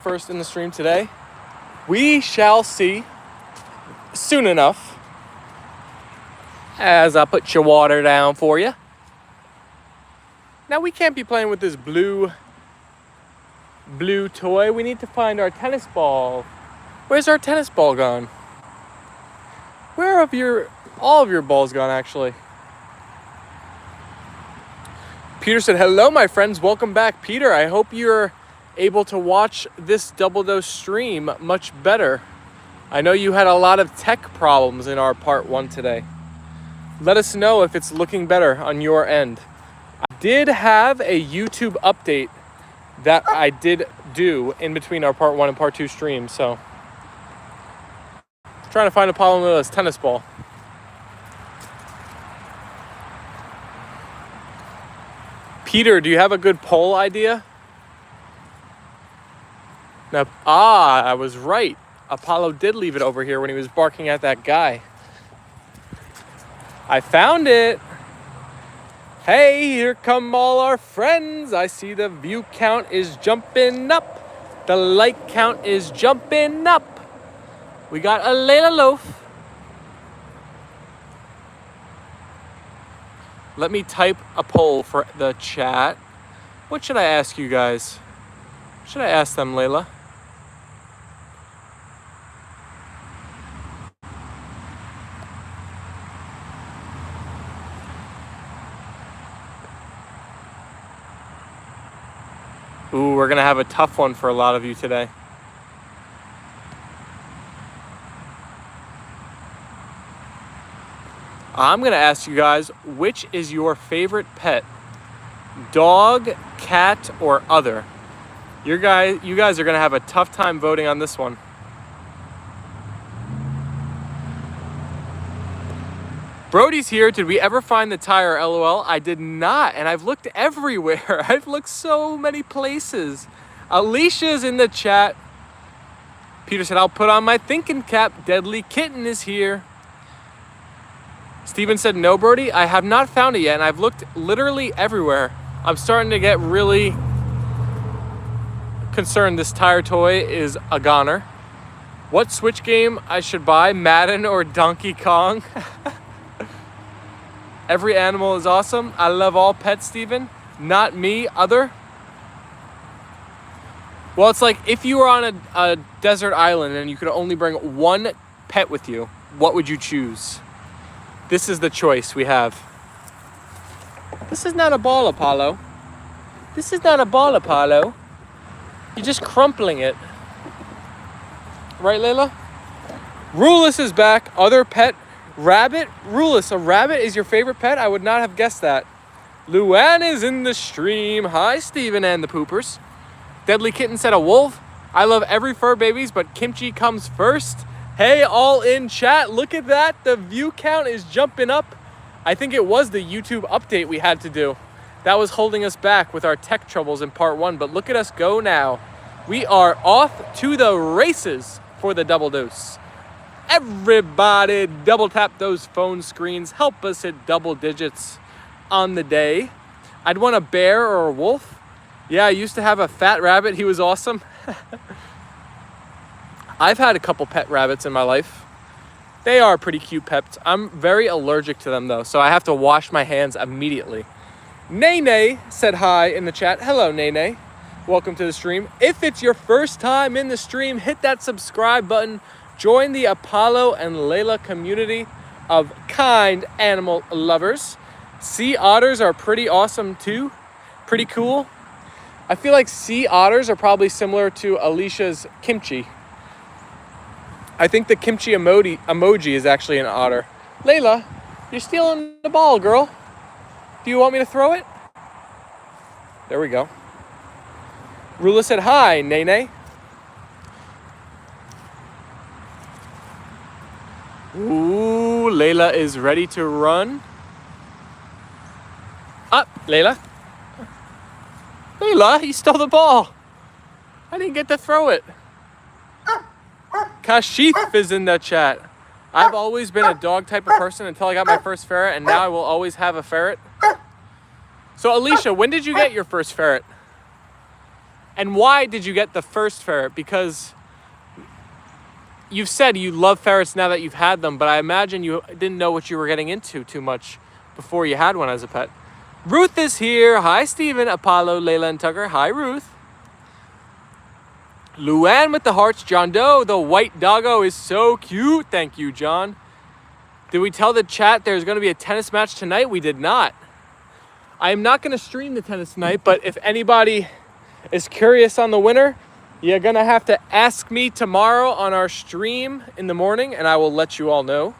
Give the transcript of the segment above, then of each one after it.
first in the stream today. We shall see soon enough as I put your water down for you. Now we can't be playing with this blue toy. We need to find our tennis ball. Where's our tennis ball gone? Where have all of your balls gone actually? Peter said, hello my friends, welcome back. Peter, I hope you're able to watch this double dose stream much better. I know you had a lot of tech problems in our part 1 today. Let us know if it's looking better on your end. I did have a YouTube update that I did do in between our part 1 and part 2 streams, so trying to find Apollo and Leyla's tennis ball. Peter, do you have a good poll idea? Now, I was right. Apollo did leave it over here when he was barking at that guy. I found it. Hey, here come all our friends. I see the view count is jumping up. The like count is jumping up. We got a Leyla loaf. Let me type a poll for the chat. What should I ask you guys? What should I ask them, Leyla? Ooh, we're gonna have a tough one for a lot of you today. I'm gonna ask you guys, which is your favorite pet? Dog, cat, or other? You guys are gonna have a tough time voting on this one. Brody's here. Did we ever find the tire? LOL. I did not, and I've looked everywhere. I've looked so many places. Alicia's in the chat. Peter said, I'll put on my thinking cap. Deadly Kitten is here. Steven said, no, Brody, I have not found it yet, and I've looked literally everywhere. I'm starting to get really concerned this tire toy is a goner. What Switch game I should buy, Madden or Donkey Kong? Every animal is awesome. I love all pets, Steven. Not me, other. Well, it's like if you were on a desert island and you could only bring one pet with you, what would you choose? This is the choice we have. This is not a ball, Apollo. This is not a ball, Apollo. You're just crumpling it. Right, Leyla? Rulus is back. Other pet, rabbit. Rulus, a rabbit is your favorite pet? I would not have guessed that. Luann is in the stream. Hi, Steven and the poopers. Deadly Kitten said a wolf. I love every fur babies, but kimchi comes first. Hey, all in chat, look at that. The view count is jumping up. I think it was the YouTube update we had to do. That was holding us back with our tech troubles in part 1, but look at us go now. We are off to the races for the double dose. Everybody double tap those phone screens. Help us hit double digits on the day. I'd want a bear or a wolf. Yeah, I used to have a fat rabbit. He was awesome. I've had a couple pet rabbits in my life. They are pretty cute pets. I'm very allergic to them though, so I have to wash my hands immediately. Nene said hi in the chat. Hello, Nene. Welcome to the stream. If it's your first time in the stream, hit that subscribe button. Join the Apollo and Leyla community of kind animal lovers. Sea otters are pretty awesome too. Pretty cool. I feel like sea otters are probably similar to Alicia's kimchi. I think the kimchi emoji is actually an otter. Leyla, you're stealing the ball, girl. Do you want me to throw it? There we go. Rula said, hi, Nene. Ooh, Leyla is ready to run. Up, Leyla. Leyla, you stole the ball. I didn't get to throw it. Kashif is in the chat. I've always been a dog type of person until I got my first ferret, and now I will always have a ferret. So Alicia, when did you get your first ferret? And why did you get the first ferret? Because you've said you love ferrets now that you've had them, but I imagine you didn't know what you were getting into too much before you had one as a pet. Ruth is here. Hi, Stephen, Apollo, Leyla, and Tucker. Hi, Ruth. Luann with the hearts. John Doe, the white doggo is so cute. Thank you, John. Did we tell the chat there's going to be a tennis match tonight? We did not. I am not going to stream the tennis tonight, but if anybody is curious on the winner, you're going to have to ask me tomorrow on our stream in the morning, and I will let you all know.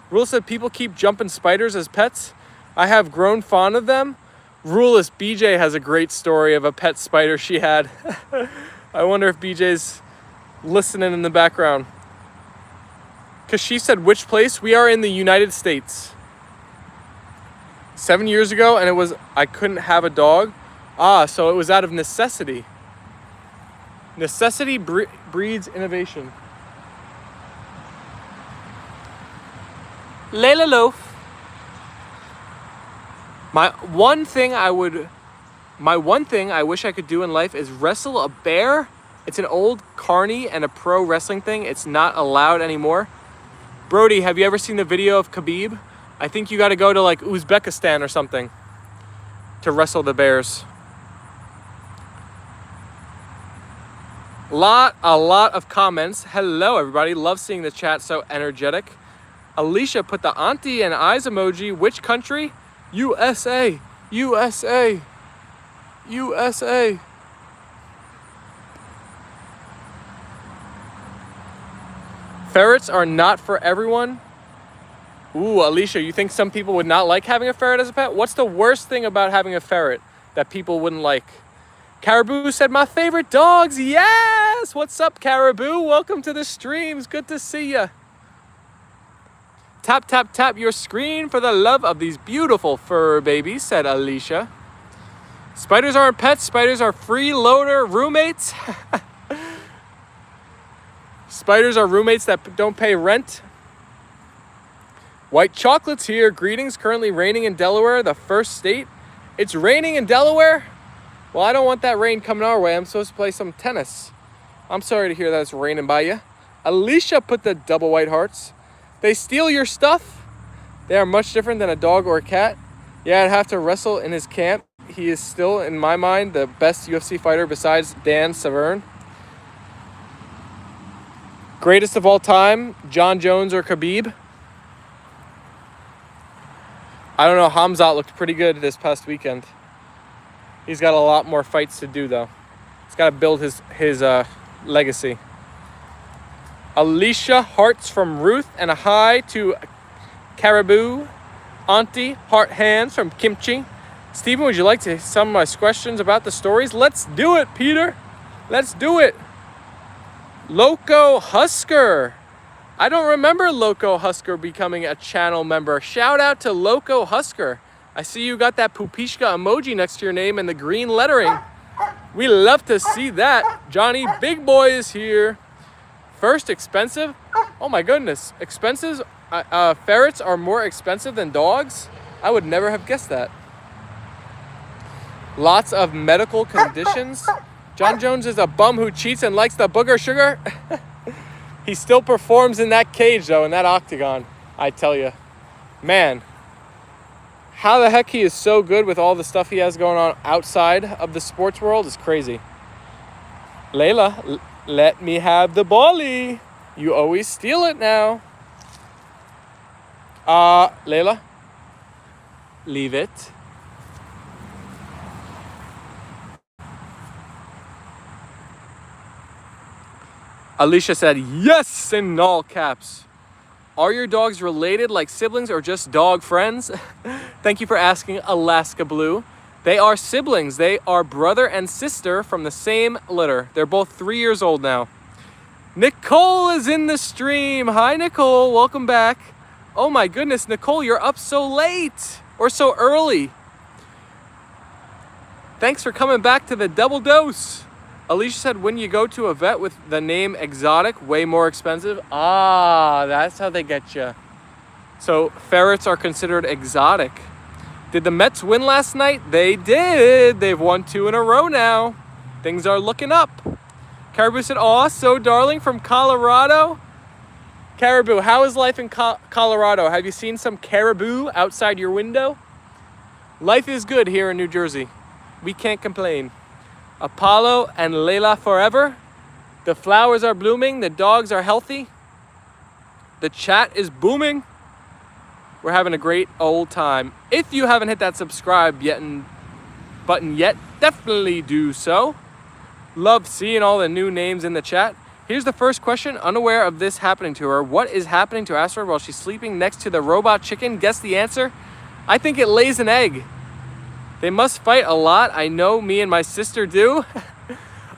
Rule said people keep jumping spiders as pets. I have grown fond of them. Ruleless BJ has a great story of a pet spider she had. I wonder if BJ's listening in the background. Because she said, which place? We are in the United States. 7 years ago, and it was, I couldn't have a dog. So it was out of necessity. Necessity breeds innovation. Layla Loaf. My one thing I wish I could do in life is wrestle a bear. It's an old carny and a pro wrestling thing. It's not allowed anymore. Brody, have you ever seen the video of Khabib? I think you got to go to like Uzbekistan or something to wrestle the bears. A lot of comments. Hello, everybody. Love seeing the chat, so energetic. Alicia put the auntie and eyes emoji. Which country? USA. USA. USA. Ferrets are not for everyone. Ooh, Alicia, you think some people would not like having a ferret as a pet? What's the worst thing about having a ferret that people wouldn't like? Caribou said, my favorite dogs. Yes! What's up, Caribou? Welcome to the streams. Good to see ya. Tap, tap, tap your screen for the love of these beautiful fur babies, said Alicia. Spiders aren't pets. Spiders are freeloader roommates. Spiders are roommates that don't pay rent. White chocolate's here. Greetings. Currently raining in Delaware, the first state. It's raining in Delaware? Well, I don't want that rain coming our way. I'm supposed to play some tennis. I'm sorry to hear that it's raining by you. Alicia put the double white hearts. They steal your stuff. They are much different than a dog or a cat. Yeah, I'd have to wrestle in his camp. He is still, in my mind, the best UFC fighter besides Dan Severn. Greatest of all time, John Jones or Khabib. I don't know, Hamzat looked pretty good this past weekend. He's got a lot more fights to do, though. He's got to build his legacy. Alicia, hearts from Ruth, and a hi to Caribou. Auntie, heart hands from Kimchi. Stephen, would you like to some of my questions about the stories? Let's do it, Peter. Let's do it. Loco Husker. I don't remember Loco Husker becoming a channel member. Shout out to Loco Husker. I see you got that pupishka emoji next to your name and the green lettering. We love to see that. Johnny Big Boy is here. First, expensive. Oh my goodness. Expensive. Ferrets are more expensive than dogs? I would never have guessed that. Lots of medical conditions. John Jones is a bum who cheats and likes the booger sugar. He still performs in that cage, though, in that octagon. I tell you. Man. How the heck he is so good with all the stuff he has going on outside of the sports world is crazy. Layla, let me have the bally. You always steal it now. Layla, leave it. Alicia said, yes, in all caps. Are your dogs related like siblings or just dog friends? Thank you for asking, Alaska Blue. They are siblings. They are brother and sister from the same litter. They're both 3 years old now. Nicole is in the stream. Hi, Nicole. Welcome back. Oh, my goodness, Nicole, you're up so late or so early. Thanks for coming back to the double dose. Alicia said, when you go to a vet with the name exotic, way more expensive. Ah, that's how they get you. So ferrets are considered exotic. Did the Mets win last night? They did. They've won 2 in a row now. Things are looking up. Caribou said, aw, so darling, from Colorado. Caribou, how is life in Colorado? Have you seen some caribou outside your window? Life is good here in New Jersey. We can't complain. Apollo and Leyla forever. The flowers are blooming. The dogs are healthy. The chat is booming. We're having a great old time. If you haven't hit that subscribe button yet, definitely do so. Love seeing all the new names in the chat. Here's the first question. Unaware of this happening to her, what is happening to Asteroid while she's sleeping next to the robot chicken? Guess the answer. I think it lays an egg. They must fight a lot. I know, me and my sister do.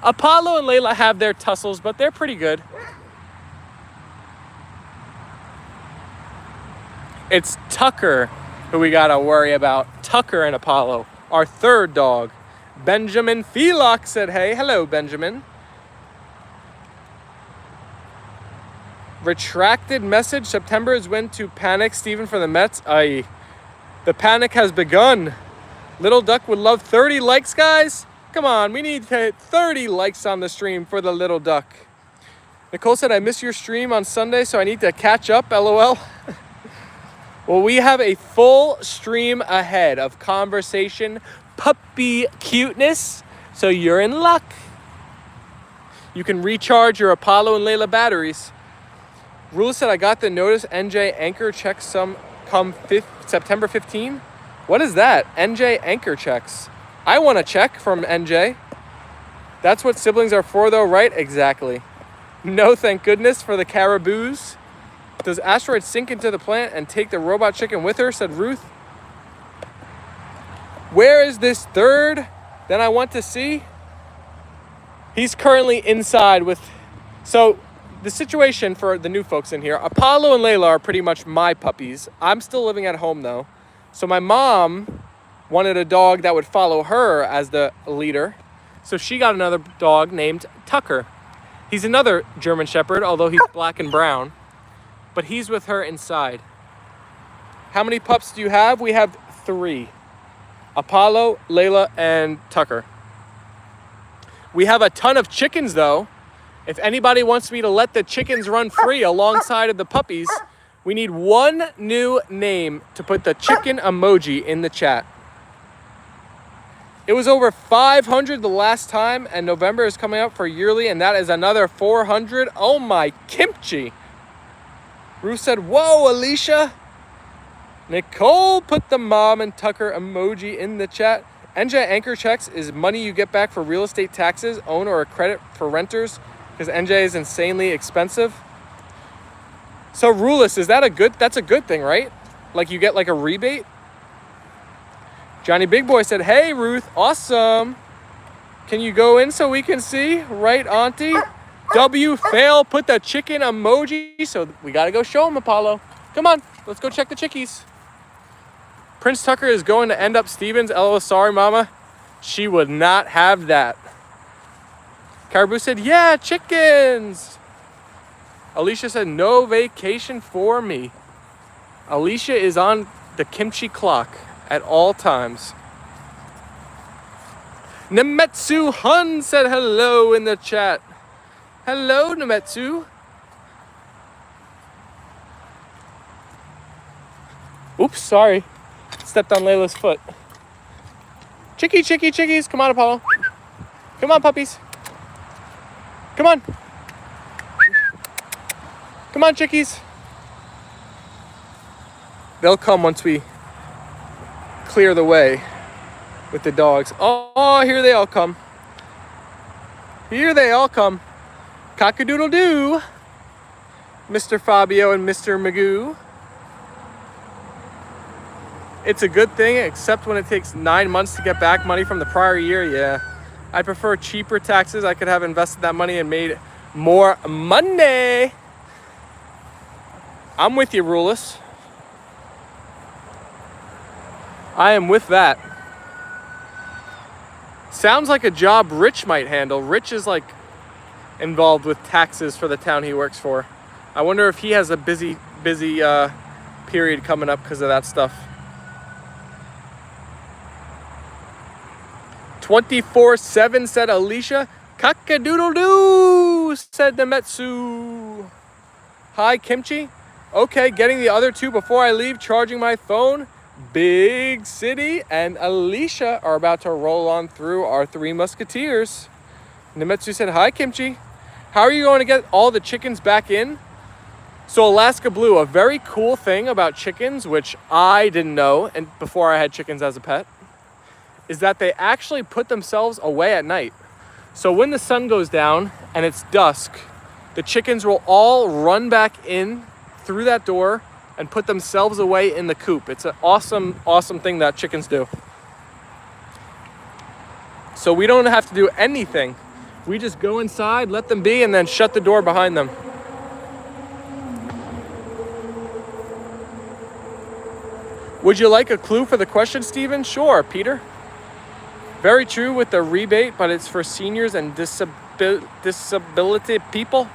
Apollo and Leyla have their tussles, but they're pretty good. It's Tucker who we gotta worry about. Tucker and Apollo, our third dog. Benjamin Felock said, hey. Hello, Benjamin. Retracted message. September is when to panic, Stephen, for the Mets. Aye. The panic has begun. Little Duck would love 30 likes, guys. Come on, we need to hit 30 likes on the stream for the Little Duck. Nicole said, I missed your stream on Sunday, so I need to catch up, LOL. Well, we have a full stream ahead of conversation, puppy cuteness, so you're in luck. You can recharge your Apollo and Leyla batteries. Rula said, I got the notice NJ anchor checks come September 15. What is that? NJ anchor checks. I want a check from NJ. That's what siblings are for, though, right? Exactly. No, thank goodness for the caribous. Does Asteroid sink into the plant and take the robot chicken with her? Said Ruth. Where is this third that I want to see? He's currently inside with... So, the situation for the new folks in here, Apollo and Leyla are pretty much my puppies. I'm still living at home, though. So my mom wanted a dog that would follow her as the leader. So she got another dog named Tucker. He's another German Shepherd, although he's black and brown. But he's with her inside. How many pups do you have? We have 3. Apollo, Leyla, and Tucker. We have a ton of chickens, though. If anybody wants me to let the chickens run free alongside of the puppies, we need one new name to put the chicken emoji in the chat. It was over 500 the last time, and November is coming up for yearly, and that is another 400. Oh my kimchi. Ruth said, whoa, Alicia. Nicole put the mom and Tucker emoji in the chat. NJ anchor checks is money you get back for real estate taxes, own, or a credit for renters, because NJ is insanely expensive. So Rulis, that's a good thing, right? Like you get like a rebate? Johnny Big Boy said, hey Ruth, awesome. Can you go in so we can see? Right, auntie? W fail, put the chicken emoji. So we gotta go show him, Apollo. Come on, let's go check the chickies. Prince Tucker is going to end up Stevens. LOL, sorry mama. She would not have that. Caribou said, yeah, chickens. Alicia said, no vacation for me. Alicia is on the kimchi clock at all times. Nemetsu Hun said hello in the chat. Hello, Nemetsu. Oops, sorry. Stepped on Layla's foot. Chickies. Come on, Apollo. Come on, puppies. Come on. Come on, chickies. They'll come once we clear the way with the dogs. Oh, here they all come. Here they all come. Cock-a-doodle-doo. Mr. Fabio and Mr. Magoo. It's a good thing, except when it takes 9 months to get back money from the prior year. Yeah, I prefer cheaper taxes. I could have invested that money and made more money. I'm with you, Rulis. I am with that. Sounds like a job Rich might handle. Rich is like involved with taxes for the town he works for. I wonder if he has a busy period coming up because of that stuff. 24/7, said Alicia. Cock-a-doodle-doo, said Nemetsu. Hi, Kimchi. Okay, getting the other two before I leave, charging my phone. Big City and Alicia are about to roll on through our Three Musketeers. Nemetsu said, hi, Kimchi. How are you going to get all the chickens back in? So Alaska Blue, a very cool thing about chickens, which I didn't know and before I had chickens as a pet, is that they actually put themselves away at night. So when the sun goes down and it's dusk, the chickens will all run back in through that door and put themselves away in the coop. It's an awesome, awesome thing that chickens do. So we don't have to do anything. We just go inside, let them be, and then shut the door behind them. Would you like a clue for the question, Steven? Sure, Peter. Very true with the rebate, but it's for seniors and disability people.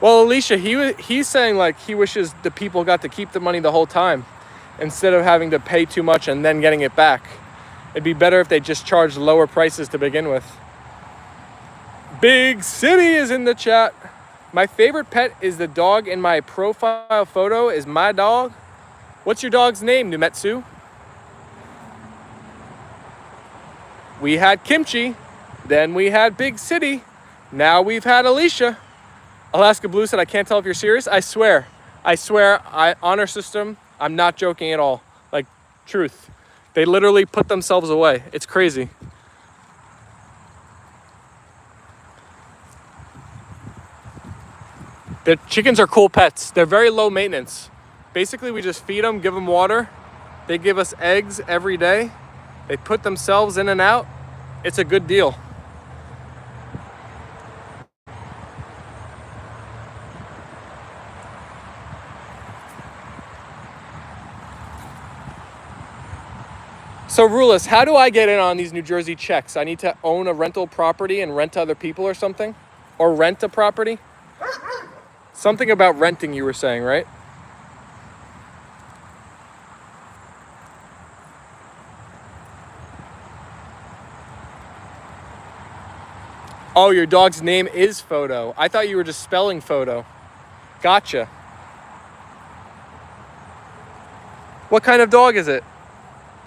Well, Alicia, he's saying like he wishes the people got to keep the money the whole time instead of having to pay too much and then getting it back. It'd be better if they just charged lower prices to begin with. Big City is in the chat. My favorite pet is the dog in my profile photo is my dog. What's your dog's name, Numetsu? We had Kimchi, then we had Big City, now we've had Alicia. Alaska Blue said, I can't tell if you're serious. I swear, honor system, I'm not joking at all. Like, truth. They literally put themselves away. It's crazy. The chickens are cool pets. They're very low maintenance. Basically, we just feed them, give them water. They give us eggs every day. They put themselves in and out. It's a good deal. So Rulis, how do I get in on these New Jersey checks? I need to own a rental property and rent to other people or something? Or rent a property? Something about renting you were saying, right? Oh, your dog's name is Photo. I thought you were just spelling photo. Gotcha. What kind of dog is it?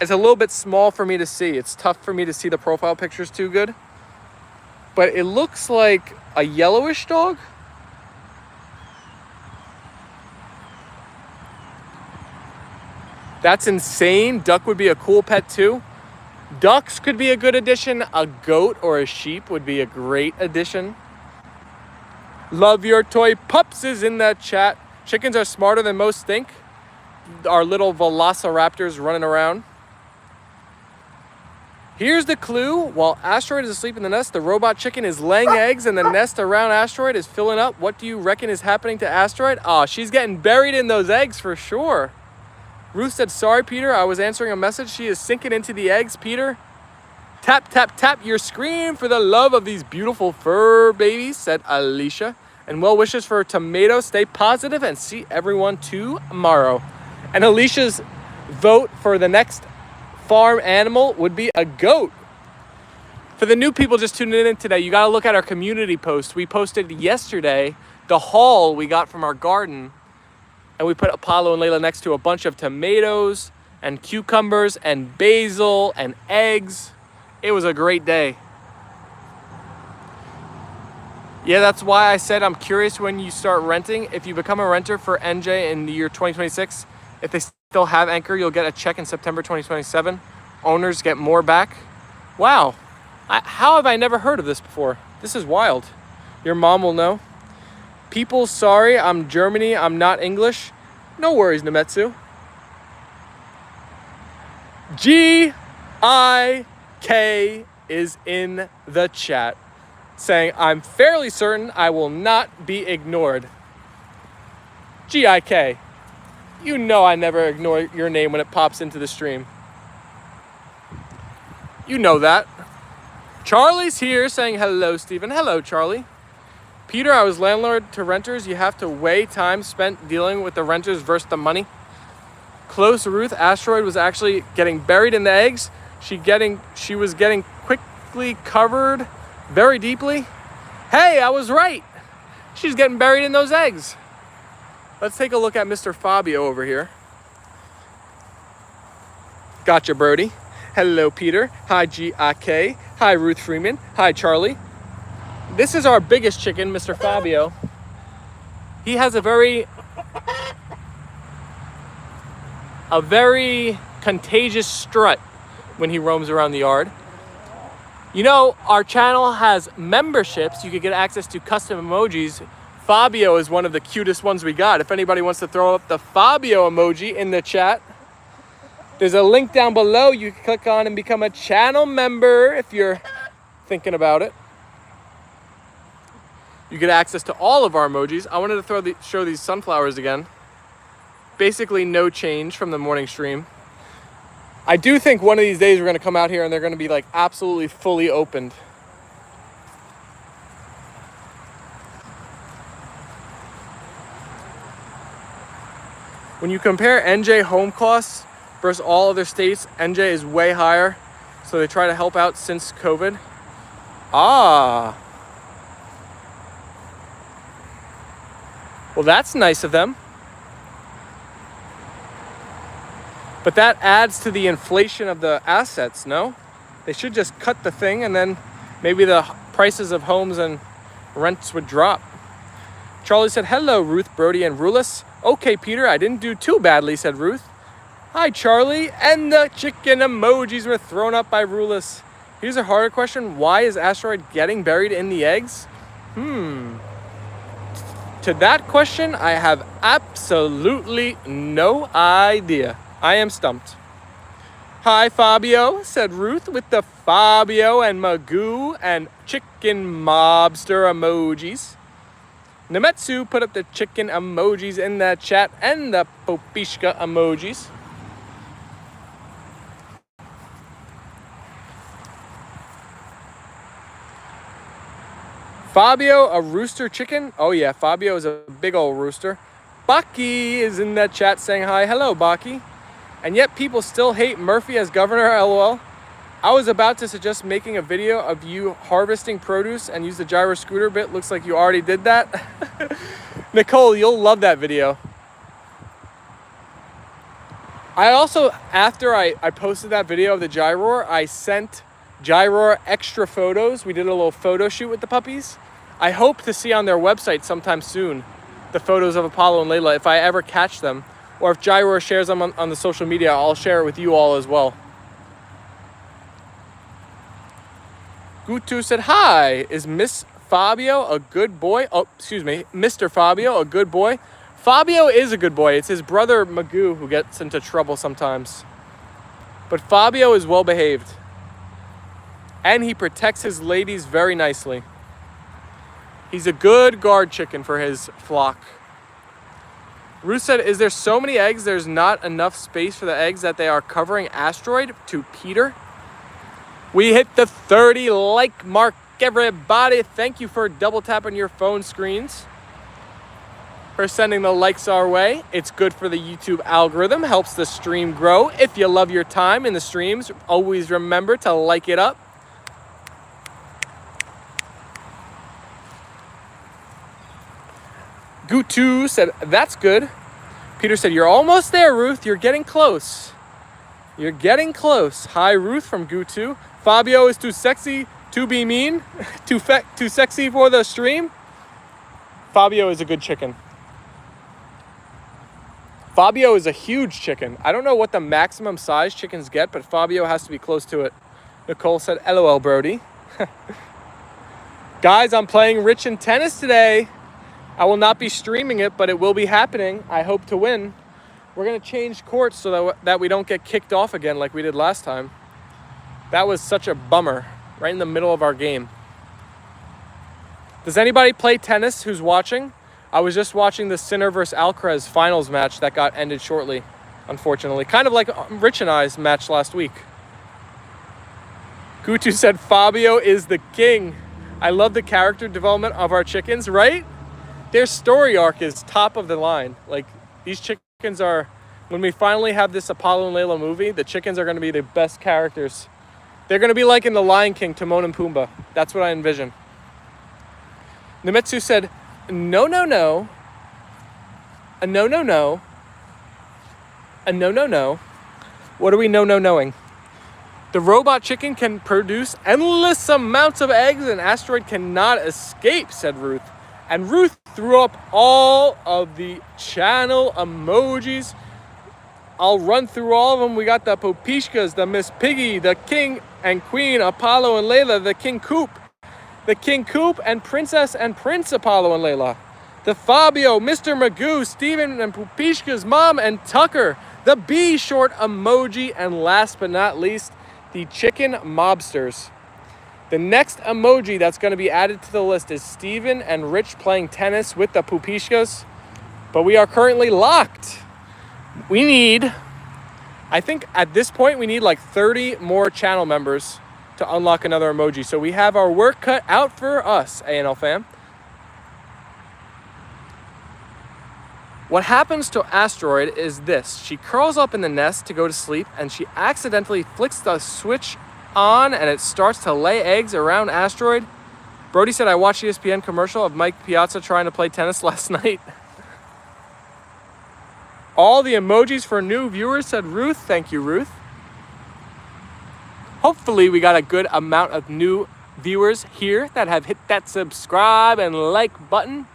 It's a little bit small for me to see. It's tough for me to see the profile pictures too good. But it looks like a yellowish dog. That's insane. Duck would be a cool pet too. Ducks could be a good addition. A goat or a sheep would be a great addition. Love your toy pups is in that chat. Chickens are smarter than most think. Our little velociraptors running around. Here's the clue. While Asteroid is asleep in the nest, the robot chicken is laying eggs and the nest around Asteroid is filling up. What do you reckon is happening to Asteroid? Oh, she's getting buried in those eggs for sure. Ruth said, sorry, Peter. I was answering a message. She is sinking into the eggs, Peter. Tap, tap, tap your screen for the love of these beautiful fur babies, said Alicia. And well wishes for Tomato. Stay positive and see everyone tomorrow. And Alicia's vote for the next farm animal would be a goat. For the new people just tuning in today, you got to look at our community post. We posted yesterday the haul we got from our garden, and we put Apollo and Leyla next to a bunch of tomatoes and cucumbers and basil and eggs. It was a great day. Yeah, that's why I said I'm curious when you start renting. If you become a renter for NJ in the year 2026, if they still have Anchor, you'll get a check in September 2027. Owners get more back. Wow. How have I never heard of this before? This is wild. Your mom will know. People, sorry, I'm Germany. I'm not English. No worries, Nemetsu. G-I-K is in the chat saying, I'm fairly certain I will not be ignored. G-I-K. You know I never ignore your name when it pops into the stream. You know that. Charlie's here saying hello, Stephen. Hello, Charlie. Peter, I was landlord to renters. You have to weigh time spent dealing with the renters versus the money. Close Ruth, Asteroid was actually getting buried in the eggs. She was getting quickly covered very deeply. Hey, I was right. She's getting buried in those eggs. Let's take a look at Mr. Fabio over here. Gotcha, Brody. Hello, Peter. Hi, G.I.K. Hi, Ruth Freeman. Hi, Charlie. This is our biggest chicken, Mr. Fabio. He has a very contagious strut when he roams around the yard. You know, our channel has memberships. You could get access to custom emojis. Fabio is one of the cutest ones we got. If anybody wants to throw up the Fabio emoji in the chat, there's a link down below you can click on and become a channel member if you're thinking about it. You get access to all of our emojis. I wanted to show these sunflowers again. Basically no change from the morning stream. I do think one of these days we're going to come out here and they're going to be like absolutely fully opened. When you compare NJ home costs versus all other states, NJ is way higher. So they try to help out since COVID. Ah. Well, that's nice of them. But that adds to the inflation of the assets, no? They should just cut the thing and then maybe the prices of homes and rents would drop. Charlie said, hello, Ruth, Brody, and Rulis. Okay, Peter, I didn't do too badly, said Ruth. Hi, Charlie. And the chicken emojis were thrown up by Rulis. Here's a harder question. Why is asteroid getting buried in the eggs? To that question, I have absolutely no idea. I am stumped. Hi, Fabio, said Ruth with the Fabio and Magoo and chicken mobster emojis. Nemetsu put up the chicken emojis in the chat and the Popishka emojis. Fabio, a rooster chicken? Oh yeah, Fabio is a big old rooster. Baki is in that chat saying hi. Hello, Baki. And yet people still hate Murphy as governor, lol. I was about to suggest making a video of you harvesting produce and use the gyro scooter bit. Looks like you already did that. Nicole, you'll love that video. I also, after I posted that video of the gyro, I sent gyro extra photos. We did a little photo shoot with the puppies. I hope to see on their website sometime soon the photos of Apollo and Leyla if I ever catch them. Or if Gyro shares them on the social media, I'll share it with you all as well. Gutu said, hi, is Miss Fabio a good boy? Oh, excuse me, Mr. Fabio a good boy? Fabio is a good boy. It's his brother Magoo who gets into trouble sometimes. But Fabio is well behaved. And he protects his ladies very nicely. He's a good guard chicken for his flock. Ruth said, is there so many eggs there's not enough space for the eggs that they are covering asteroid? To Peter. We hit the 30 like mark, everybody. Thank you for double tapping your phone screens. For sending the likes our way. It's good for the YouTube algorithm, helps the stream grow. If you love your time in the streams, always remember to like it up. Gutu said, that's good. Peter said, you're almost there, Ruth. You're getting close. You're getting close. Hi, Ruth from Gutu. Fabio is too sexy to be mean. too sexy for the stream. Fabio is a good chicken. Fabio is a huge chicken. I don't know what the maximum size chickens get, but Fabio has to be close to it. Nicole said, LOL, Brody. Guys, I'm playing rich in tennis today. I will not be streaming it, but it will be happening. I hope to win. We're going to change courts so that we don't get kicked off again like we did last time. That was such a bummer, right in the middle of our game. Does anybody play tennis who's watching? I was just watching the Sinner versus Alcaraz finals match that got ended shortly, unfortunately. Kind of like Rich and I's match last week. Gutu said Fabio is the king. I love the character development of our chickens, right? Their story arc is top of the line. Like, these chickens are, when we finally have this Apollo and Leyla movie, the chickens are going to be the best characters They're going to be like in The Lion King, Timon and Pumbaa. That's what I envision. Nemetsu said, no, no, no. A no, no, no. A no, no, no. What are we no-no-knowing? The robot chicken can produce endless amounts of eggs. An asteroid cannot escape, said Ruth. And Ruth threw up all of the channel emojis. I'll run through all of them. We got the Popishkas, the Miss Piggy, the King and Queen, Apollo and Leyla, the King Coop, and Princess and Prince Apollo and Leyla, the Fabio, Mr. Magoo, Steven and Popishka's mom and Tucker, the bee short emoji, and last but not least, the chicken mobsters. The next emoji that's going to be added to the list is Steven and Rich playing tennis with the Pupishkas, but we are currently locked. We need, I think at this point, we need like 30 more channel members to unlock another emoji. So we have our work cut out for us, A&L Fam. What happens to Asteroid is this. She curls up in the nest to go to sleep, and she accidentally flicks the switch on, and it starts to lay eggs around Asteroid. Brody said, I watched the ESPN commercial of Mike Piazza trying to play tennis last night. All the emojis for new viewers, said Ruth. Thank you, Ruth. Hopefully we got a good amount of new viewers here that have hit that subscribe and like button.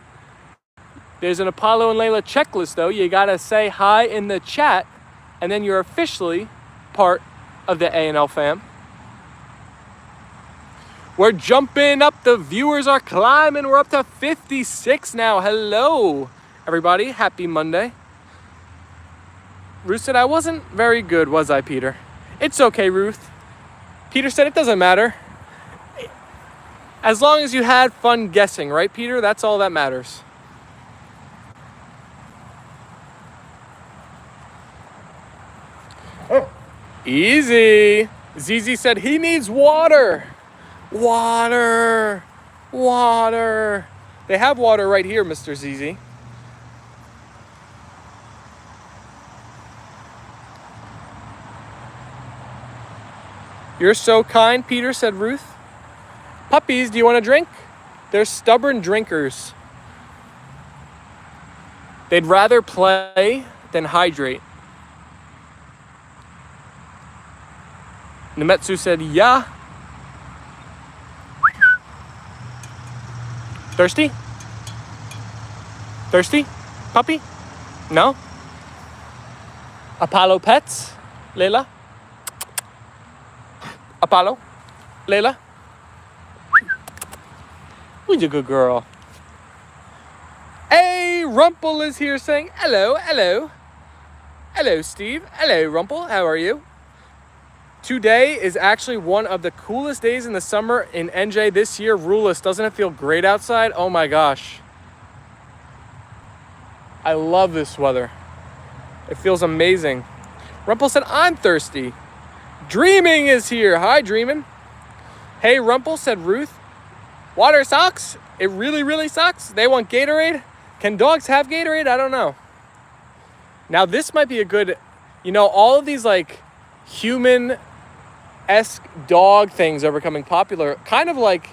There's an Apollo and Leyla checklist, though. You gotta say hi in the chat, and then you're officially part of the A&L Fam. We're jumping up. The viewers are climbing. We're up to 56 now. Hello, everybody. Happy Monday. Ruth said, I wasn't very good, was I, Peter? It's okay, Ruth. Peter said, it doesn't matter. As long as you had fun guessing, right, Peter? That's all that matters. Easy. ZZ said he needs water. Water. Water. They have water right here, Mr. ZZ. You're so kind, Peter, said Ruth. Puppies, do you want a drink? They're stubborn drinkers. They'd rather play than hydrate. Nemetsu said, yeah. Thirsty? Thirsty? Puppy? No? Apollo pets? Leyla? Apollo? Leyla? Who's a good girl? Hey, Rumple is here saying, hello, hello. Hello, Steve. Hello, Rumple. How are you? Today is actually one of the coolest days in the summer in NJ this year. Ruleless, doesn't it feel great outside? Oh my gosh. I love this weather. It feels amazing. Rumple said, I'm thirsty. Dreaming is here. Hi, Dreamin'. Hey, Rumple, said Ruth. Water sucks. It really, really sucks. They want Gatorade. Can dogs have Gatorade? I don't know. Now, this might be a good, all of these like human-esque dog things are becoming popular, kind of like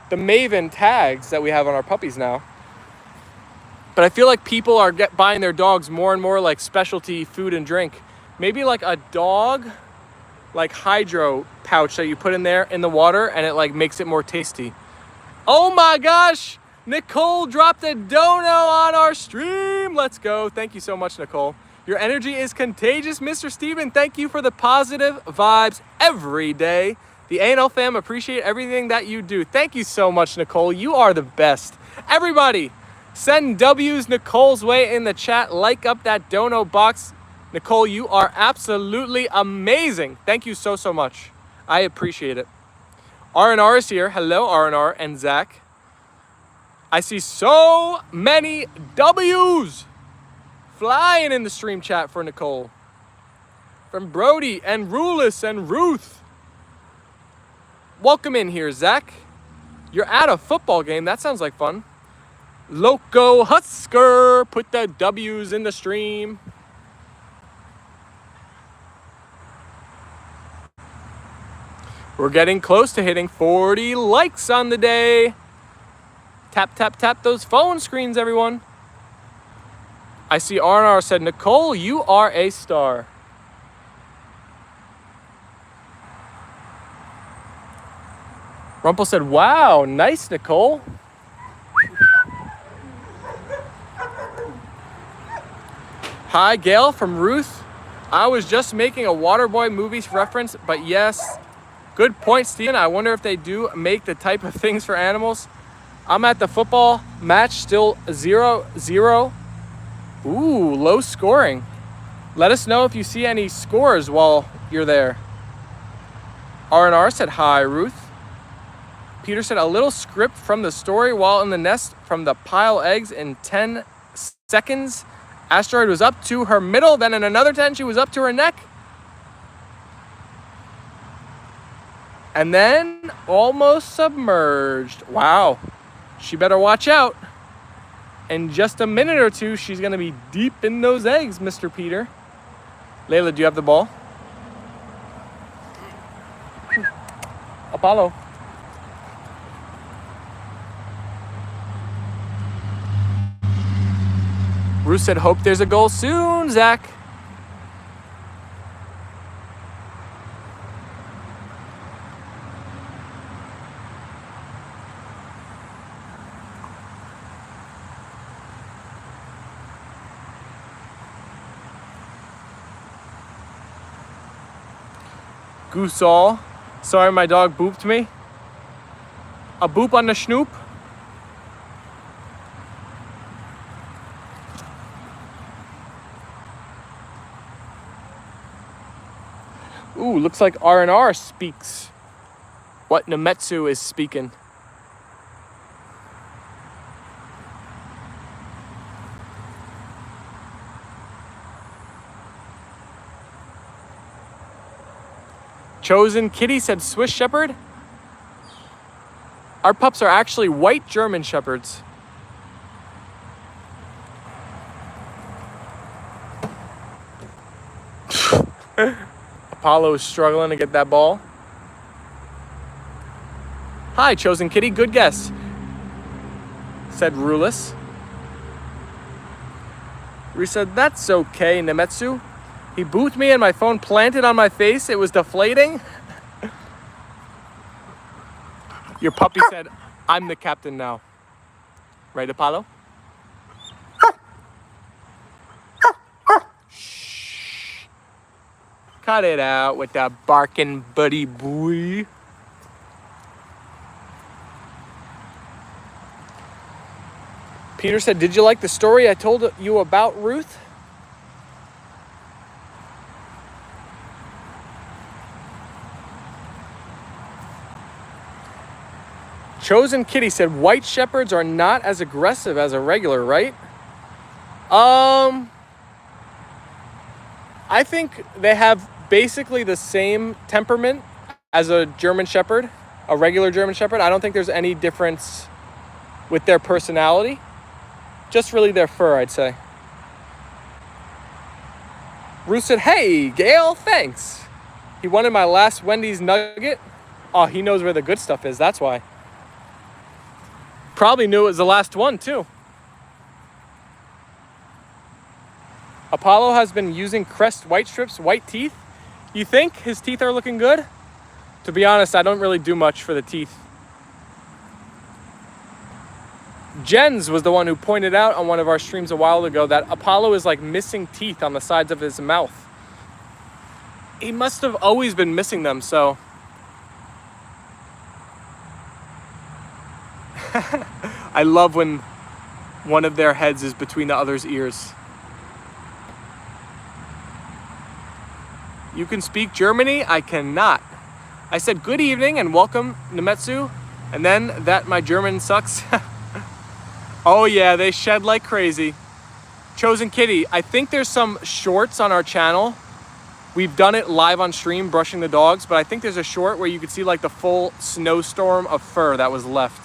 the MAVEN tags that we have on our puppies now. But I feel like people are buying their dogs more and more like specialty food and drink. Maybe like a dog, like hydro pouch that you put in there in the water, and it like makes it more tasty. Oh my gosh, Nicole dropped a dono on our stream. Let's go. Thank you so much, Nicole. Your energy is contagious, Mr. Steven. Thank you for the positive vibes every day. The A&L Fam appreciate everything that you do. Thank you so much, Nicole. You are the best. Everybody, send W's Nicole's way in the chat. Like up that dono box. Nicole, you are absolutely amazing. Thank you so, so much. I appreciate it. R&R is here. Hello, R&R and Zach. I see so many W's flying in the stream chat for Nicole. From Brody and Rulis and Ruth. Welcome in here, Zach. You're at a football game. That sounds like fun. Loco Husker. Put the W's in the stream. We're getting close to hitting 40 likes on the day. Tap, tap, tap those phone screens, everyone. I see R&R said, Nicole, you are a star. Rumpel said, wow, nice, Nicole. Hi, Gail from Ruth. I was just making a Waterboy movies reference, but yes, good point, Steven. I wonder if they do make the type of things for animals. I'm at the football match, still 0-0. Ooh, low scoring. Let us know if you see any scores while you're there. R&R said, hi, Ruth. Peter said, a little script from the story while in the nest from the pile eggs in 10 seconds. Asteroid was up to her middle, then in another 10, she was up to her neck. And then almost submerged. Wow. She better watch out. In just a minute or two, she's going to be deep in those eggs, Mr. Peter. Leyla, do you have the ball? Apollo. Ruth said, hope there's a goal soon, Zach. Goosall. Sorry, my dog booped me. A boop on the schnoop. Ooh, looks like R&R speaks what Nemetsu is speaking. Chosen Kitty said Swiss Shepherd. Our pups are actually white German Shepherds. Apollo is struggling to get that ball. Hi, Chosen Kitty. Good guess, said Rulus. Ree said, that's okay, Nemetsu. He booted me and my phone planted on my face. It was deflating. Your puppy said, I'm the captain now. Right, Apollo? Shh. Cut it out with that barking buddy boy. Peter said, did you like the story I told you about Ruth? Chosen Kitty said, white shepherds are not as aggressive as a regular, right? I think they have basically the same temperament as a German Shepherd, a regular German Shepherd. I don't think there's any difference with their personality. Just really their fur, I'd say. Ruth said, hey, Gail, thanks. He wanted my last Wendy's nugget. Oh, he knows where the good stuff is, that's why. Probably knew it was the last one, too. Apollo has been using Crest white strips, white teeth. You think his teeth are looking good? To be honest, I don't really do much for the teeth. Jens was the one who pointed out on one of our streams a while ago that Apollo is like missing teeth on the sides of his mouth. He must have always been missing them, so. I love when one of their heads is between the other's ears. You can speak Germany? I cannot. I said good evening and welcome, Nemetsu, and then that my German sucks. Oh yeah, they shed like crazy. Chosen Kitty, I think there's some shorts on our channel. We've done it live on stream, brushing the dogs, but I think there's a short where you could see like the full snowstorm of fur that was left.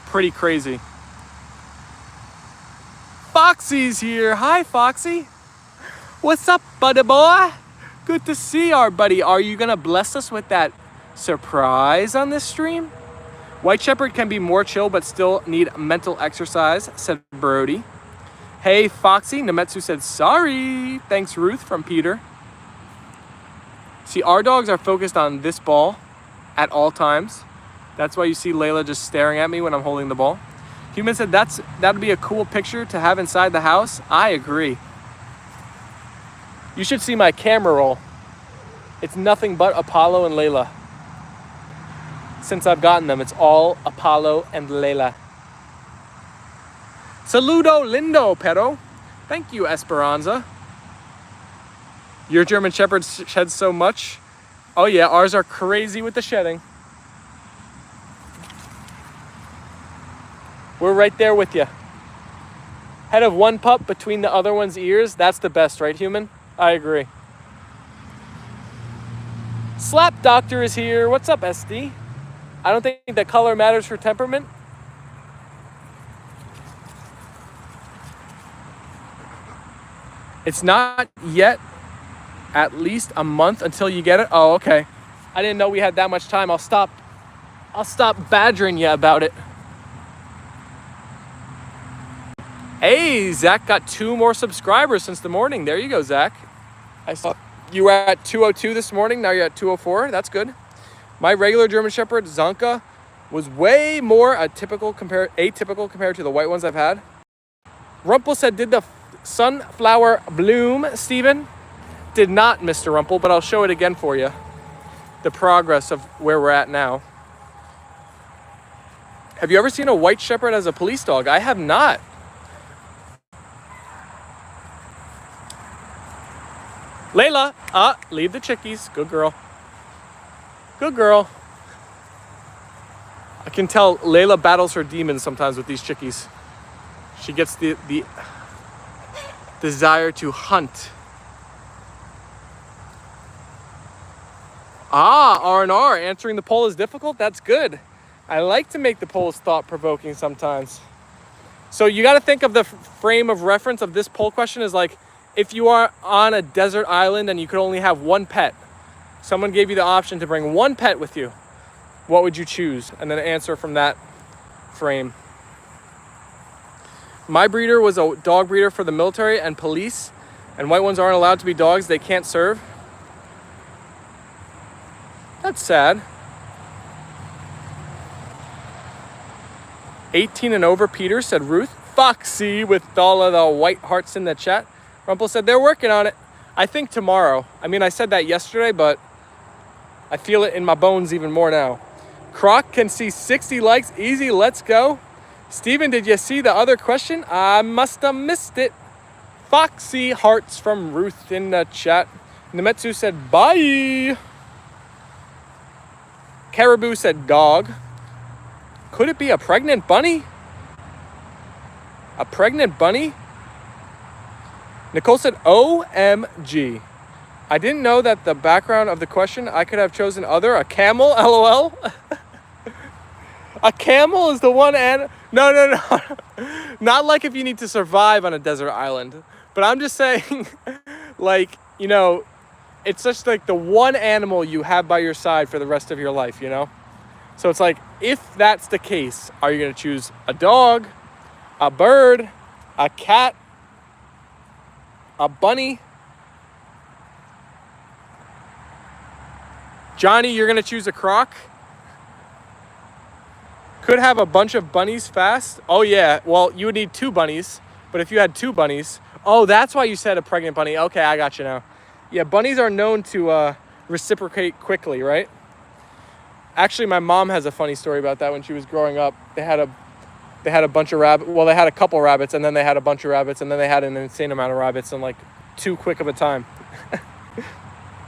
Pretty crazy. Foxy's here. Hi, Foxy. What's up, buddy boy? Good to see our buddy. Are you gonna bless us with that Surprise on this stream? White Shepherd can be more chill but still need mental exercise, said Brody. Hey, Foxy, Nemetsu said sorry. Thanks, Ruth, from Peter. See, our dogs are focused on this ball at all times. That's why you see Leyla just staring at me when I'm holding the ball. Human said that'd be a cool picture to have inside the house. I agree. You should see my camera roll. It's nothing but Apollo and Leyla. Since I've gotten them, it's all Apollo and Leyla. Saludo lindo, pero. Thank you, Esperanza. Your German Shepherd sheds so much. Oh yeah, ours are crazy with the shedding. We're right there with you. Head of one pup between the other one's ears. That's the best, right, Human? I agree. Slap Doctor is here. What's up, SD? I don't think the color matters for temperament. It's not yet at least a month until you get it. Oh, okay. I didn't know we had that much time. I'll stop badgering you about it. Hey, Zach got 2 more subscribers since the morning. There you go, Zach. I saw you were at 202 this morning. Now you're at 204. That's good. My regular German Shepherd, Zonka, was way more atypical compared to the white ones I've had. Rumpel said, did the sunflower bloom, Steven? Did not, Mr. Rumpel, but I'll show it again for you. The progress of where we're at now. Have you ever seen a white shepherd as a police dog? I have not. Leyla, leave the chickies. Good girl. Good girl. I can tell Leyla battles her demons sometimes with these chickies. She gets the desire to hunt. R&R, answering the poll is difficult? That's good. I like to make the polls thought-provoking sometimes. So you got to think of the frame of reference of this poll question is like, if you are on a desert island and you could only have one pet, someone gave you the option to bring one pet with you, what would you choose? And then answer from that frame. My breeder was a dog breeder for the military and police, and white ones aren't allowed to be dogs. They can't serve. That's sad. 18 and over, Peter, said Ruth. Foxy with all of the white hearts in the chat. Rumpel said they're working on it. I think tomorrow. I mean, I said that yesterday, but I feel it in my bones even more now. Croc can see 60 likes. Easy, let's go. Steven, did you see the other question? I must have missed it. Foxy hearts from Ruth in the chat. Nemetsu said bye. Caribou said dog. Could it be a pregnant bunny? A pregnant bunny? Nicole said OMG. I didn't know that the background of the question, I could have chosen other. A camel, LOL. A camel is the one and no. Not like if you need to survive on a desert island. But I'm just saying, like, you know, it's just like the one animal you have by your side for the rest of your life, you know? So it's like, if that's the case, are you going to choose a dog, a bird, a cat, a bunny? Johnny, you're going to choose a croc? Could have a bunch of bunnies fast. Oh, yeah. Well, you would need 2 bunnies. But if you had 2 bunnies... Oh, that's why you said a pregnant bunny. Okay, I got you now. Yeah, bunnies are known to reciprocate quickly, right? Actually, my mom has a funny story about that when she was growing up. They had a bunch of rabbits. Well, they had a couple rabbits, and then they had a bunch of rabbits, and then they had an insane amount of rabbits in like too quick of a time.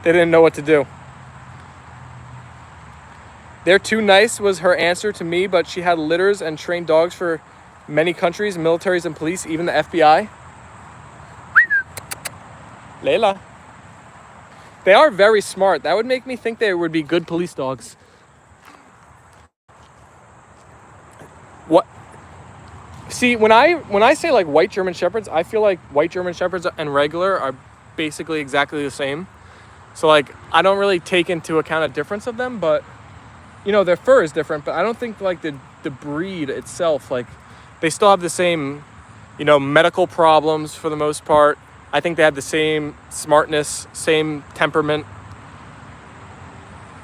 They didn't know what to do. They're too nice was her answer to me, but she had litters and trained dogs for many countries, militaries and police, even the FBI. Leyla. They are very smart. That would make me think they would be good police dogs. What? See, when I say like white German Shepherds, I feel like white German Shepherds and regular are basically exactly the same. So like, I don't really take into account a difference of them, but you know, their fur is different, but I don't think like the breed itself, like they still have the same, you know, medical problems for the most part. I think they have the same smartness, same temperament.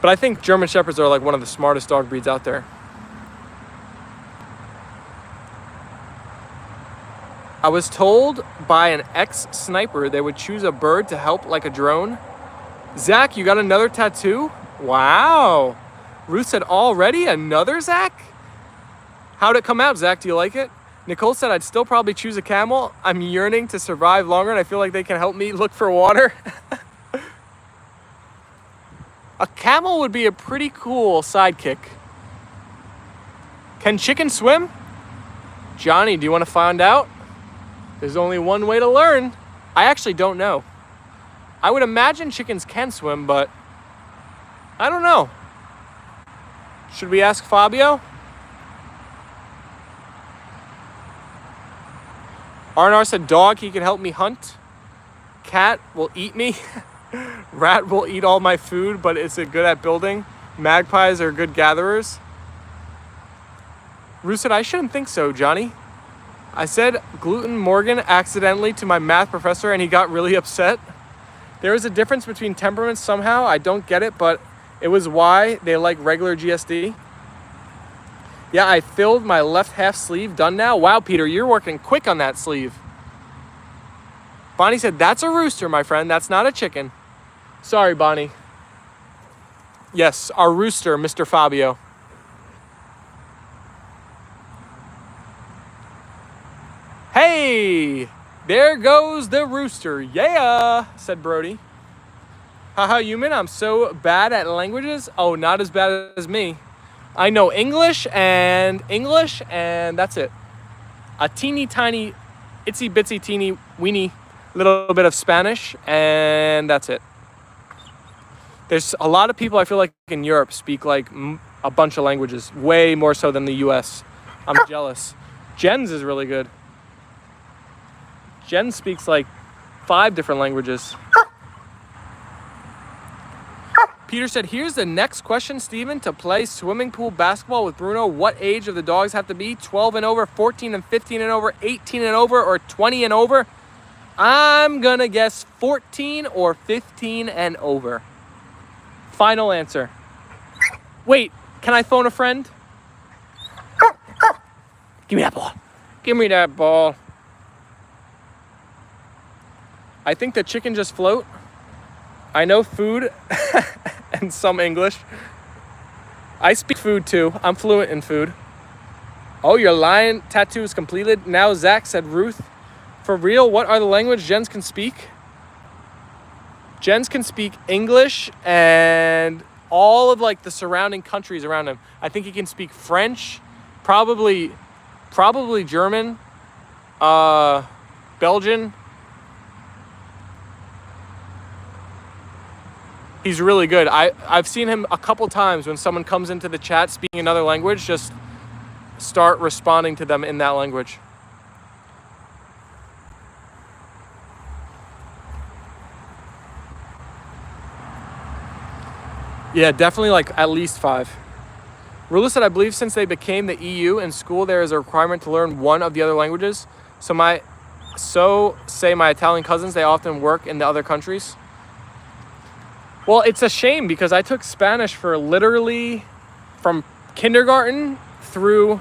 But I think German Shepherds are like one of the smartest dog breeds out there. I was told by an ex-sniper they would choose a bird to help like a drone. Zach, you got another tattoo? Wow. Ruth said, already another, Zach? How'd it come out, Zach? Do you like it? Nicole said, I'd still probably choose a camel. I'm yearning to survive longer and I feel like they can help me look for water. A camel would be a pretty cool sidekick. Can chickens swim? Johnny, do you want to find out? There's only one way to learn. I actually don't know. I would imagine chickens can swim, but I don't know. Should we ask Fabio? Arnar said, dog, he can help me hunt. Cat will eat me. Rat will eat all my food, but is it good at building? Magpies are good gatherers. Ruth said, I shouldn't think so, Johnny. I said gluten Morgan accidentally to my math professor and he got really upset. There is a difference between temperaments somehow. I don't get it, but it was why they like regular GSD. Yeah, I filled my left half sleeve. Done now? Wow, Peter, you're working quick on that sleeve. Bonnie said, that's a rooster, my friend. That's not a chicken. Sorry, Bonnie. Yes, our rooster, Mr. Fabio. Hey, there goes the rooster. Yeah, said Brody. Haha, human, I'm so bad at languages. Oh, not as bad as me. I know English and that's it. A teeny tiny, itsy bitsy teeny weeny little bit of Spanish and that's it. There's a lot of people I feel like in Europe speak like a bunch of languages, way more so than the US. I'm jealous. Jen's is really good. Jen speaks like 5 different languages. Peter said, here's the next question, Steven. To play swimming pool basketball with Bruno, what age of the dogs have to be? 12 and over, 14 and 15 and over, 18 and over, or 20 and over? I'm gonna guess 14 or 15 and over. Final answer. Wait, can I phone a friend? Give me that ball. Give me that ball. I think the chicken just float. I know food and some English. I speak food too. I'm fluent in food. Oh, your lion tattoo is completed. Now Zach said, Ruth, for real, what are the languages Jens can speak? Jens can speak English and all of like the surrounding countries around him. I think he can speak French, probably German, Belgian. He's really good. I've seen him a couple times when someone comes into the chat speaking another language, just start responding to them in that language. Yeah, definitely like at least 5. Rula said, I believe since they became the EU in school, there is a requirement to learn one of the other languages. So say my Italian cousins, they often work in the other countries. Well, it's a shame because I took Spanish for literally from kindergarten through,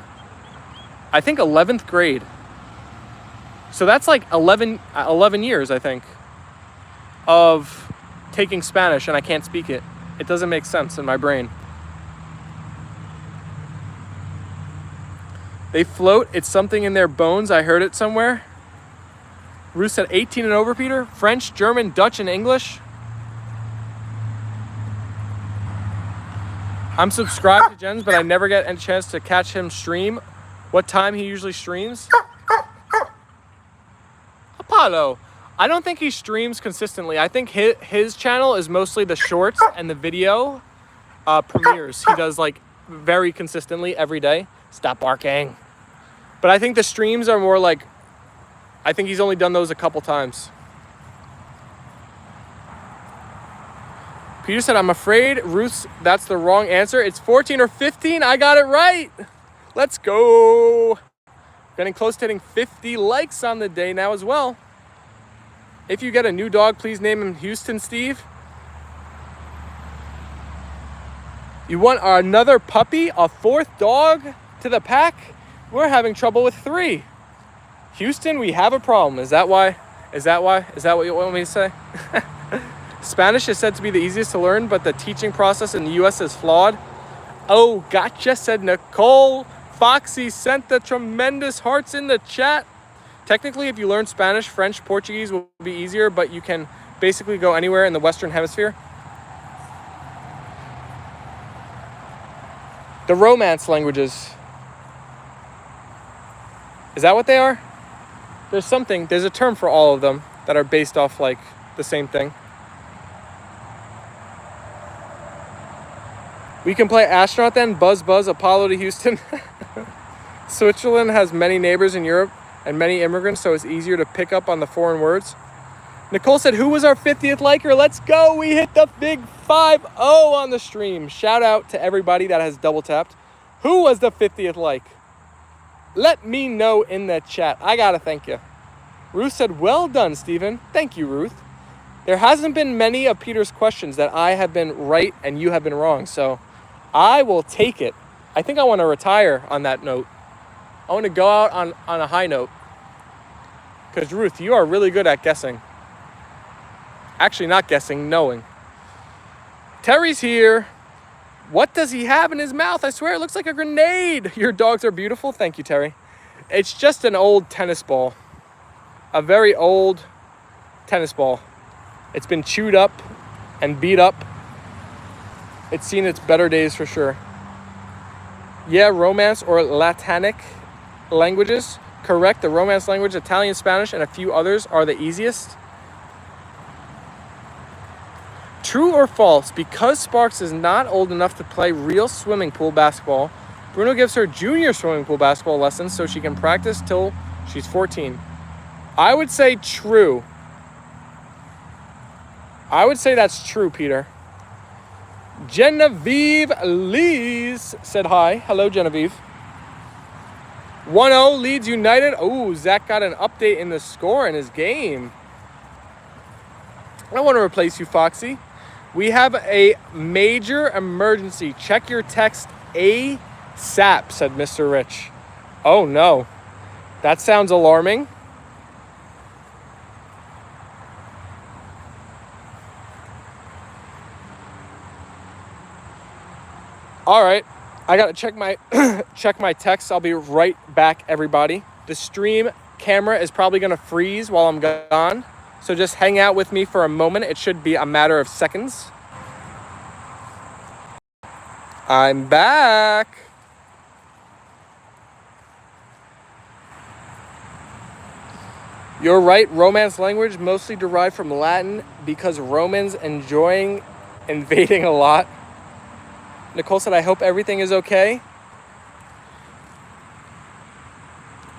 I think, 11th grade. So that's like 11 years, I think, of taking Spanish and I can't speak it. It doesn't make sense in my brain. They float. It's something in their bones. I heard it somewhere. Ruth said 18 and over, Peter. French, German, Dutch, and English. I'm subscribed to Jens, but I never get a chance to catch him stream. What time he usually streams? Apollo. I don't think he streams consistently. I think his channel is mostly the shorts and the video premieres. He does like very consistently every day. Stop barking. But I think the streams are more like, I think he's only done those a couple times. Peter said, I'm afraid, Ruth, that's the wrong answer. It's 14 or 15. I got it right. Let's go. Getting close to hitting 50 likes on the day now as well. If you get a new dog, please name him Houston Steve. You want another puppy, a fourth dog to the pack? We're having trouble with 3. Houston, we have a problem. Is that why? Is that what you want me to say? Spanish is said to be the easiest to learn, but the teaching process in the US is flawed. Oh, gotcha, said Nicole. Foxy sent the tremendous hearts in the chat. Technically, if you learn Spanish, French, Portuguese will be easier, but you can basically go anywhere in the Western Hemisphere. The Romance languages. Is that what they are? There's a term for all of them that are based off like the same thing. We can play astronaut then, Buzz, Apollo to Houston. Switzerland has many neighbors in Europe and many immigrants, so it's easier to pick up on the foreign words. Nicole said, who was our 50th liker? Let's go. We hit the big 5-0 on the stream. Shout out to everybody that has double tapped. Who was the 50th like? Let me know in the chat. I gotta thank you. Ruth said, well done, Stephen. Thank you, Ruth. There hasn't been many of Peter's questions that I have been right and you have been wrong, so I will take it. I think I want to retire on that note. I want to go out on a high note. Because, Ruth, you are really good at guessing. Actually, not guessing, knowing. Terry's here. What does he have in his mouth? I swear it looks like a grenade. Your dogs are beautiful. Thank you, Terry. It's just an old tennis ball. A very old tennis ball. It's been chewed up and beat up. It's seen its better days for sure. Yeah, Romance or Latinic languages. Correct, the Romance language, Italian, Spanish, and a few others are the easiest. True or false, because Sparks is not old enough to play real swimming pool basketball, Bruno gives her junior swimming pool basketball lessons so she can practice till she's 14. I would say true. I would say that's true, Peter. Genevieve Lees said hi. Hello, Genevieve. 1-0 Leeds United. Oh, Zach got an update in the score in his game. I don't want to replace you, Foxy. We have a major emergency. Check your text ASAP, said Mr. Rich. Oh, no. That sounds alarming. All right. I got to check my text. I'll be right back, everybody. The stream camera is probably going to freeze while I'm gone. So just hang out with me for a moment. It should be a matter of seconds. I'm back. You're right. Romance language mostly derived from Latin because Romans enjoying invading a lot. Nicole said, I hope everything is okay.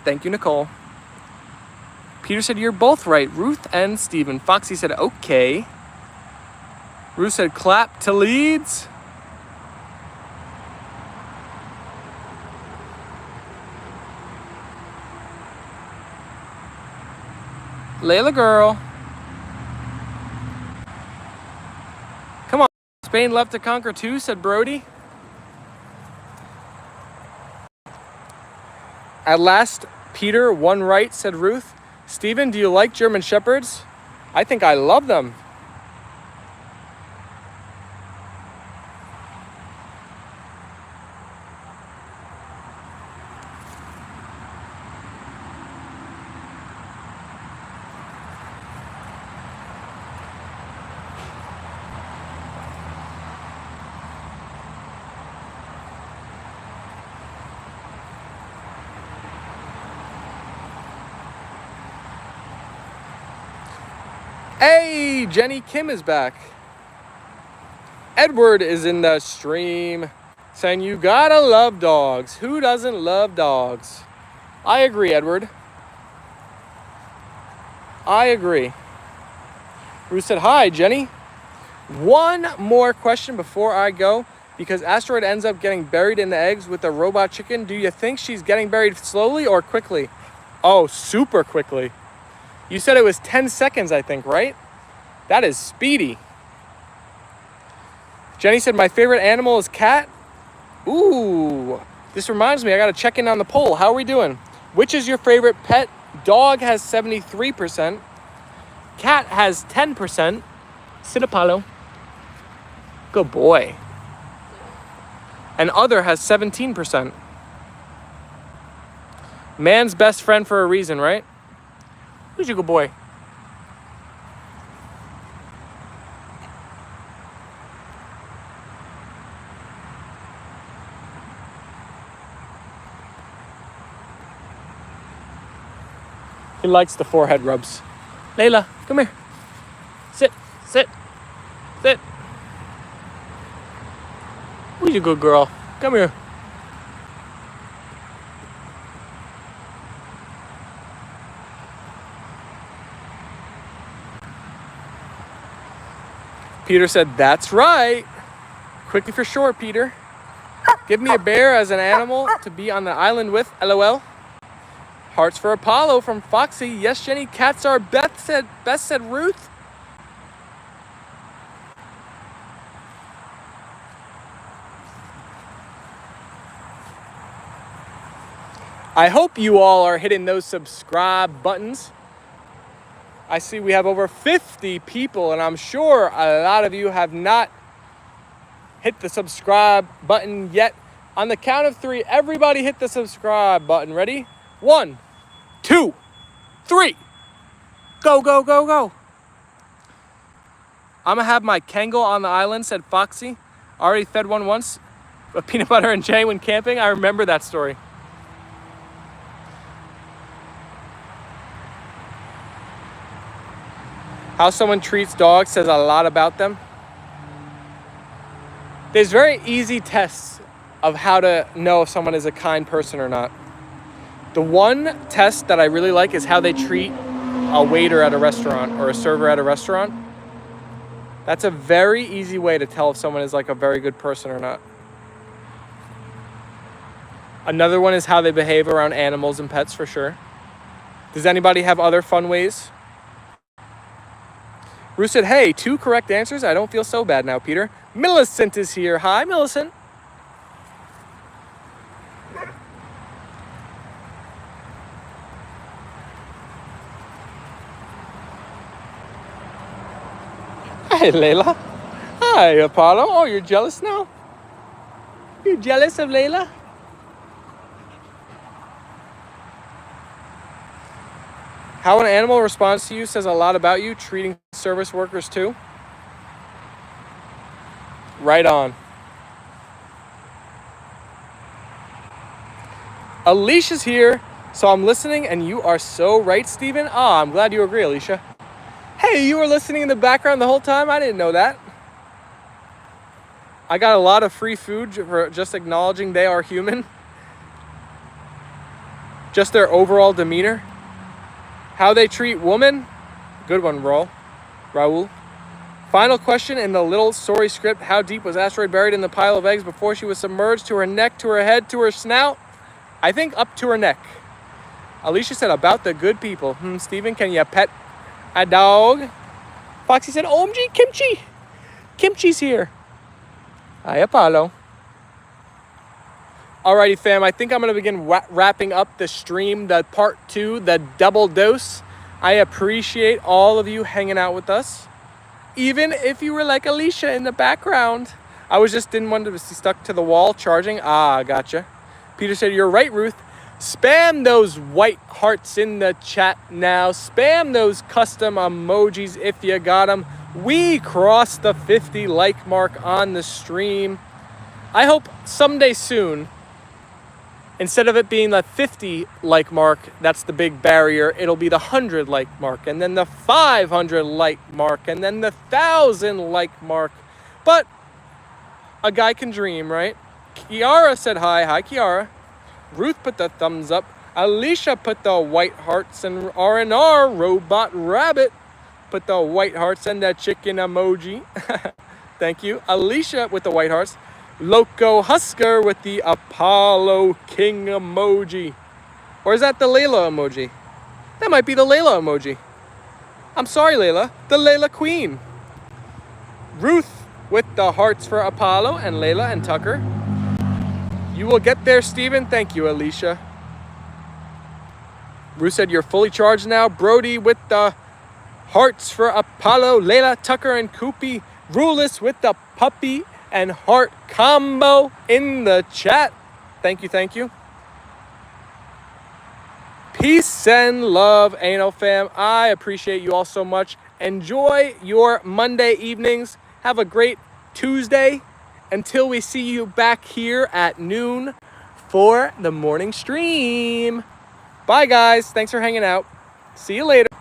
Thank you, Nicole. Peter said, you're both right. Ruth and Stephen. Foxy said, okay. Ruth said, clap to Leeds. Layla girl. Come on. Spain left to conquer too, said Brody. At last, Peter won right, said Ruth. Stephen, do you like German Shepherds? I think I love them. Hey, Jenny Kim is back. Edward is in the stream saying you gotta love dogs. Who doesn't love dogs? I agree, Edward. I agree. Ruth said, hi, Jenny. One more question before I go. Because Asteroid ends up getting buried in the eggs with the robot chicken, do you think she's getting buried slowly or quickly? Oh, super quickly. You said it was 10 seconds, I think, right? That is speedy. Jenny said, my favorite animal is cat. Ooh, this reminds me, I gotta check in on the poll. How are we doing? Which is your favorite pet? Dog has 73%. Cat has 10%. Sit, Apollo. Good boy. And other has 17%. Man's best friend for a reason, right? Who's your good boy? He likes the forehead rubs. Leyla, come here. Sit, sit, sit. Who's your good girl? Come here. Peter said, that's right. Quickly for short, Peter. Give me a bear as an animal to be on the island with, LOL. Hearts for Apollo from Foxy. Yes, Jenny, cats are best, said Ruth. I hope you all are hitting those subscribe buttons. I see we have over 50 people, and I'm sure a lot of you have not hit the subscribe button yet. On the count of 3, everybody hit the subscribe button. Ready? 1, 2, 3. Go, go, go, go. I'm gonna have my Kangal on the island, said Foxy. Already fed one once, but peanut butter and Jay when camping. I remember that story. How someone treats dogs says a lot about them. There's very easy tests of how to know if someone is a kind person or not. The one test that I really like is how they treat a waiter at a restaurant or a server at a restaurant. That's a very easy way to tell if someone is like a very good person or not. Another one is how they behave around animals and pets, for sure. Does anybody have other fun ways? Ruth said, hey, 2 correct answers. I don't feel so bad now, Peter. Millicent is here. Hi, Millicent. Hi, Leyla. Hi, Apollo. Oh, you're jealous now? You jealous of Leyla? How an animal responds to you says a lot about you. Treating service workers too. Right on. Alicia's here, so I'm listening, and you are so right, Steven. Ah, I'm glad you agree, Alicia. Hey, you were listening in the background the whole time? I didn't know that. I got a lot of free food for just acknowledging they are human. Just their overall demeanor. How they treat women. Good one, Raul. Final question in the little story script. How deep was Asteroid buried in the pile of eggs before she was submerged? To her neck, to her head, to her snout? I think up to her neck. Alicia said about the good people. Steven, can you pet a dog? Foxy said, OMG, Kimchi. Kimchi's here. Hi, Apollo. Alrighty, fam. I think I'm going to begin wrapping up the stream, the part 2, the double dose. I appreciate all of you hanging out with us. Even if you were like Alicia in the background. I didn't want to be stuck to the wall charging. Ah, gotcha. Peter said, you're right, Ruth. Spam those white hearts in the chat now. Spam those custom emojis if you got them. We crossed the 50 like mark on the stream. I hope someday soon, instead of it being the 50 like mark, that's the big barrier, it'll be the 100 like mark, and then the 500 like mark, and then the 1,000 like mark. But a guy can dream, right? Kiara said hi. Hi, Kiara. Ruth put the thumbs up. Alicia put the white hearts, and R&R Robot Rabbit put the white hearts and that chicken emoji. Thank you. Alicia with the white hearts. Loco Husker with the Apollo King emoji. Or is that the Leyla emoji? That might be the Leyla emoji. I'm sorry, Leyla. The Leyla Queen. Ruth with the hearts for Apollo and Leyla and Tucker. You will get there, Steven. Thank you, Alicia. Ruth said you're fully charged now. Brody with the hearts for Apollo, Leyla, Tucker, and Koopy. Rulis with the puppy and heart combo in the chat. Thank you, thank you. Peace and love, A&L fam. I appreciate you all so much. Enjoy your Monday evenings. Have a great Tuesday until we see you back here at noon for the morning stream. Bye, guys. Thanks for hanging out. See you later.